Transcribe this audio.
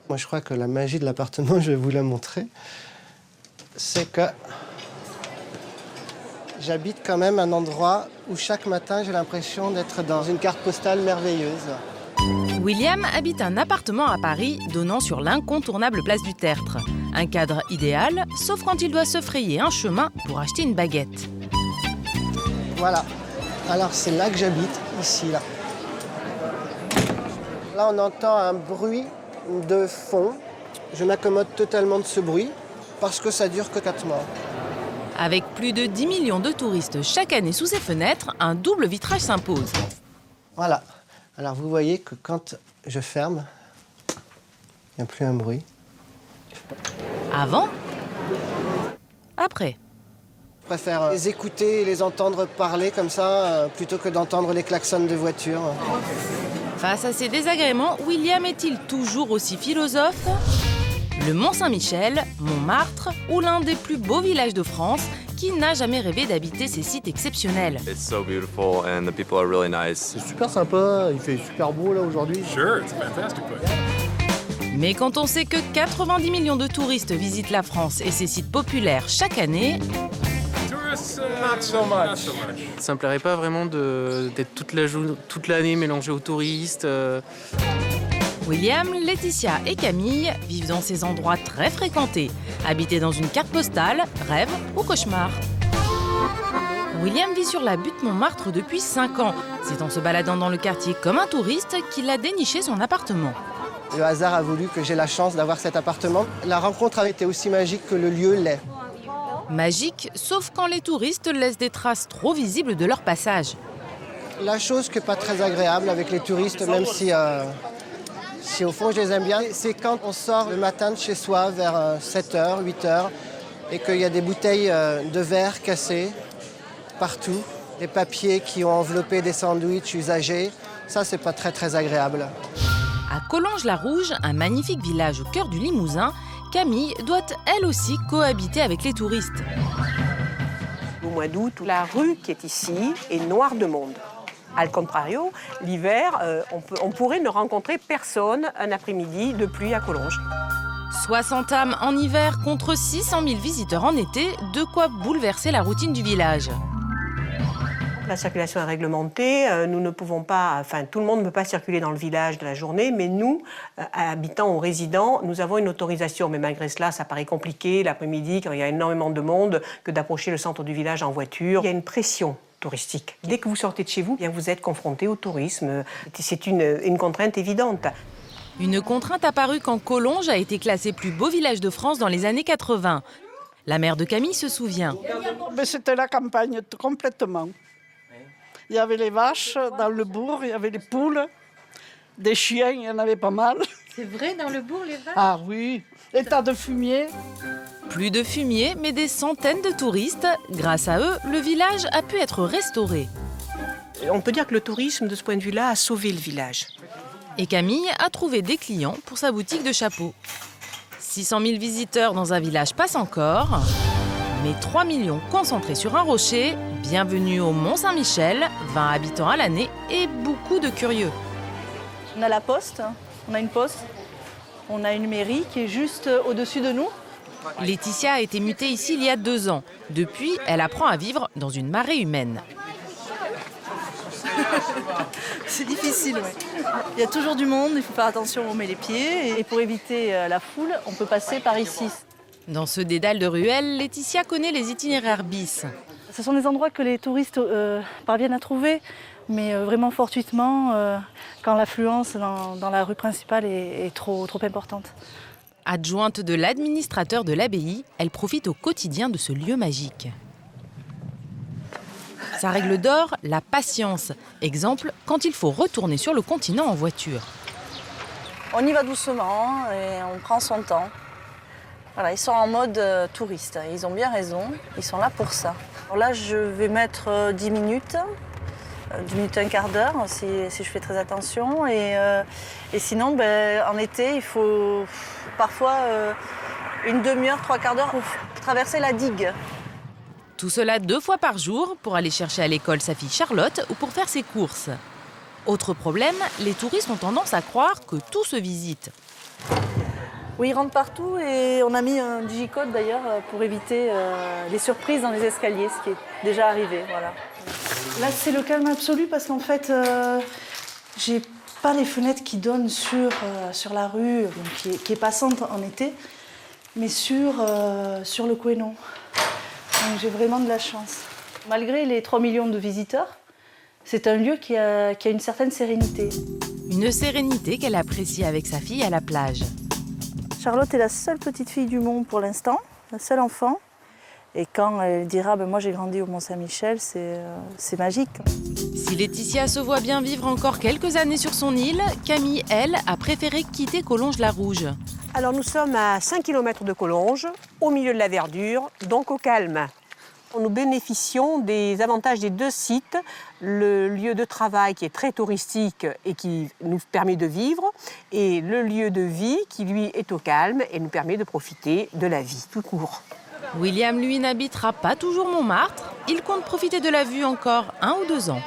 Moi, je crois que la magie de l'appartement, je vais vous la montrer, c'est que j'habite quand même un endroit où chaque matin, j'ai l'impression d'être dans une carte postale merveilleuse. William habite un appartement à Paris donnant sur l'incontournable place du Tertre. Un cadre idéal, sauf quand il doit se frayer un chemin pour acheter une baguette. Voilà. Alors, c'est là que j'habite, ici, là. Là, on entend un bruit de fond. Je m'accommode totalement de ce bruit parce que ça dure que 4 mois. Avec plus de 10 millions de touristes chaque année sous ses fenêtres, un double vitrage s'impose. Voilà. Alors, vous voyez que quand je ferme, il n'y a plus un bruit. Avant, après. Je préfère les écouter et les entendre parler comme ça plutôt que d'entendre les klaxons de voitures. Face à ces désagréments, William est-il toujours aussi philosophe ? Le Mont-Saint-Michel, Montmartre ou l'un des plus beaux villages de France, qui n'a jamais rêvé d'habiter ces sites exceptionnels. It's so beautiful and the people are really nice. C'est super sympa, il fait super beau là aujourd'hui. Sure, it's a fantastic place. Mais quand on sait que 90 millions de touristes visitent la France et ses sites populaires chaque année, Tourists, not so much. Ça me plairait pas vraiment d'être toute l'année mélangé aux touristes. William, Laetitia et Camille vivent dans ces endroits très fréquentés. Habiter dans une carte postale, rêve ou cauchemar. William vit sur la butte Montmartre depuis 5 ans. C'est en se baladant dans le quartier comme un touriste qu'il a déniché son appartement. Le hasard a voulu que j'ai la chance d'avoir cet appartement. La rencontre a été aussi magique que le lieu l'est. Magique, sauf quand les touristes laissent des traces trop visibles de leur passage. La chose qui n'est pas très agréable avec les touristes, même si au fond je les aime bien, c'est quand on sort le matin de chez soi vers 7h, 8h et qu'il y a des bouteilles de verre cassées partout, des papiers qui ont enveloppé des sandwichs usagés. Ça, c'est pas très très agréable. À Collonges-la-Rouge, un magnifique village au cœur du Limousin, Camille doit elle aussi cohabiter avec les touristes. Au mois d'août, la rue qui est ici est noire de monde. Al contrario, l'hiver, on pourrait ne rencontrer personne un après-midi de pluie à Collonges. 60 âmes en hiver contre 600 000 visiteurs en été, de quoi bouleverser la routine du village. La circulation est réglementée, nous ne pouvons pas, tout le monde ne peut pas circuler dans le village de la journée, mais nous, habitants ou résidents, nous avons une autorisation. Mais malgré cela, ça paraît compliqué l'après-midi, quand il y a énormément de monde, que d'approcher le centre du village en voiture. Il y a une pression touristique. Dès que vous sortez de chez vous, bien, vous êtes confronté au tourisme. C'est une contrainte évidente. Une contrainte apparue quand Collonges a été classé plus beau village de France dans les années 80. La mère de Camille se souvient. Mais c'était la campagne complètement. Il y avait les vaches dans le bourg, il y avait les poules, des chiens, il y en avait pas mal. C'est vrai, dans le bourg, les vaches? Ah oui, des tas de fumier. Plus de fumier, mais des centaines de touristes. Grâce à eux, le village a pu être restauré. On peut dire que le tourisme, de ce point de vue-là, a sauvé le village. Et Camille a trouvé des clients pour sa boutique de chapeaux. 600 000 visiteurs dans un village passe encore, mais 3 millions concentrés sur un rocher. Bienvenue au Mont-Saint-Michel, 20 habitants à l'année et beaucoup de curieux. On a la poste, on a une poste, on a une mairie qui est juste au-dessus de nous. Laetitia a été mutée ici il y a 2 ans. Depuis, elle apprend à vivre dans une marée humaine. C'est difficile, oui. Il y a toujours du monde, il faut faire attention où on met les pieds. Et pour éviter la foule, on peut passer par ici. Dans ce dédale de ruelles, Laetitia connaît les itinéraires bis. Ce sont des endroits que les touristes parviennent à trouver, mais vraiment fortuitement, quand l'affluence dans la rue principale est trop importante. Adjointe de l'administrateur de l'abbaye, elle profite au quotidien de ce lieu magique. Sa règle d'or, la patience. Exemple, quand il faut retourner sur le continent en voiture. On y va doucement et on prend son temps. Voilà, ils sont en mode touriste, ils ont bien raison, ils sont là pour ça. Alors là, je vais mettre 10 minutes, 10 minutes, un quart d'heure, si je fais très attention. Et sinon, en été, il faut parfois une demi-heure, 3 quarts d'heure pour traverser la digue. Tout cela 2 fois par jour pour aller chercher à l'école sa fille Charlotte ou pour faire ses courses. Autre problème, les touristes ont tendance à croire que tout se visite. Oui, ils rentrent partout et on a mis un digicode d'ailleurs pour éviter les surprises dans les escaliers, ce qui est déjà arrivé. Voilà. Là, c'est le calme absolu parce qu'en fait, j'ai pas les fenêtres qui donnent sur la rue, donc qui est passante en été, mais sur le Couesnon. Donc j'ai vraiment de la chance. Malgré les 3 millions de visiteurs, c'est un lieu qui a une certaine sérénité. Une sérénité qu'elle apprécie avec sa fille à la plage. Charlotte est la seule petite fille du monde pour l'instant, la seule enfant. Et quand elle dira moi j'ai grandi au Mont-Saint-Michel, c'est magique. Si Laetitia se voit bien vivre encore quelques années sur son île, Camille, elle, a préféré quitter Collonges-la-Rouge. Alors nous sommes à 5 km de Collonges, au milieu de la verdure, donc au calme. Nous bénéficions des avantages des deux sites, le lieu de travail qui est très touristique et qui nous permet de vivre, et le lieu de vie qui lui est au calme et nous permet de profiter de la vie tout court. William, lui, n'habitera pas toujours Montmartre. Il compte profiter de la vue encore 1 ou 2 ans.